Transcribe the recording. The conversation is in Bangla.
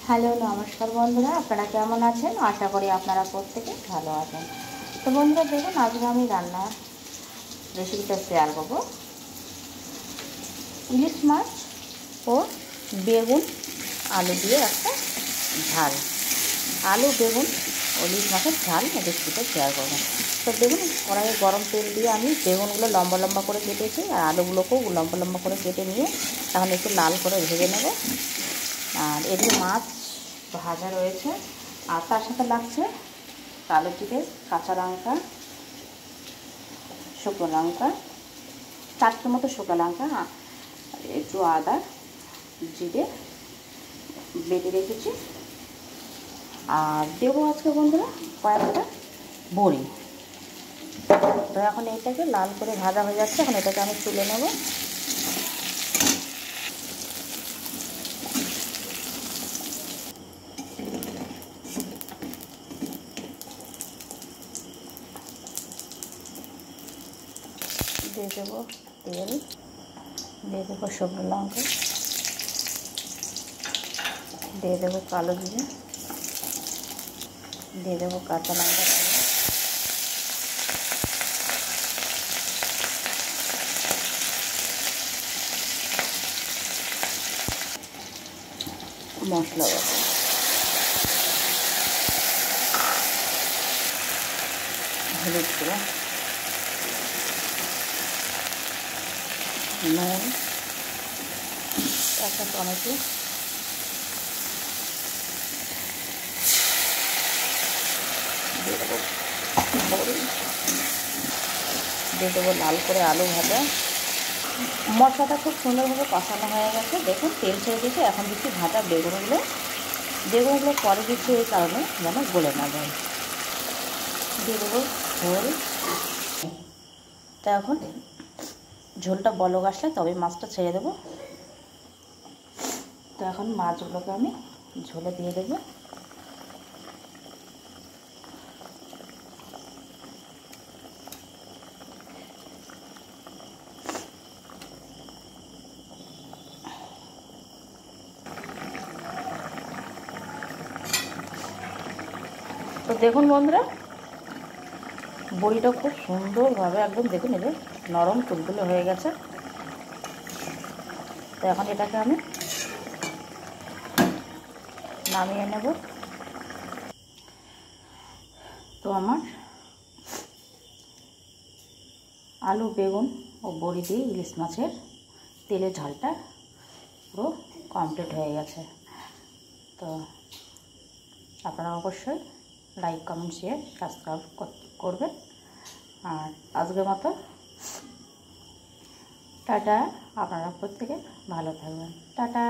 হ্যালো, নমস্কার বন্ধুরা, আপনারা কেমন আছেন? আশা করি আপনারা প্রত্যেকে ভালো আছেন। তো বন্ধুরা দেখুন, আজকে আমি রান্নার রেসিপিটা শেয়ার করবো ইলিশ মাছ ও বেগুন আলু দিয়ে একটা ঝাল। আলু বেগুন ও ইলিশ মাছের ঝাল রেসিপিটা শেয়ার করবো। তো দেখুন, কড়াইয়ে গরম তেল দিয়ে আমি বেগুনগুলো লম্বা লম্বা করে কেটেছি আর আলুগুলোকেও লম্বা লম্বা করে কেটে নিয়ে তাহলে একটু লাল করে ভেজে নেব। আর এদিকে মাছ ভাজা রয়েছে আর তার সাথে লাগছে কালো জিরে, কাঁচা লঙ্কা, শুকনো লঙ্কা, 4টে মতো শুকনো লঙ্কা, একটু আদা জিরে বেটে রেখেছি। আর দেবো আজকে বন্ধুরা কয়েকটা বড়ি। তো এখন এটাকে লাল করে ভাজা হয়ে যাচ্ছে, এখন এটাকে আমি তুলে নেব। দিয়ে দেবো তেল, দিয়ে দেবো শুকনো লঙ্কা, দিয়ে দেবো কালো জিরে, দিয়ে দেবো কাঁচা লঙ্কা, মশলা বাটা, হলুদ গুঁড়ো, নুন, একটা টমেটো, দিয়ে দেবো বড়ি, দিয়ে দেবো লাল করে আলু ভাজা। মশলাটা খুব সুন্দরভাবে কষানো হয়ে গেছে। দেখুন তেল ছেড়ে দিয়েছে। এখন দিচ্ছি ভাজা বেগুনগুলো পরে দিচ্ছি এই কারণে যেন গলে না যায়। দিয়ে দেবো ঝোল। তা এখন ঝোলটা বলক আসলে তবে মাছটা ছেড়ে দেবো। তো এখন মাছগুলোকে আমি ঝোলে দিয়ে দেবো। তো দেখুন বন্ধুরা, বড়িটা খুব সুন্দরভাবে একদম দেখুন এই যে নরম তুলতুলে হয়ে গেছে। তো এখন এটাকে আমি নামিয়ে নেব। তো আমার আলু বেগুন ও বড়ি দিয়ে ইলিশ মাছের তেলের ঝালটা পুরো কমপ্লিট হয়ে গেছে। তো আপনারা অবশ্যই লাইক, কমেন্ট, শেয়ার, সাবস্ক্রাইব করবেন। আর আজকের মতো টাটা। আপনারা প্রত্যেকে ভালো থাকবেন। টাটা।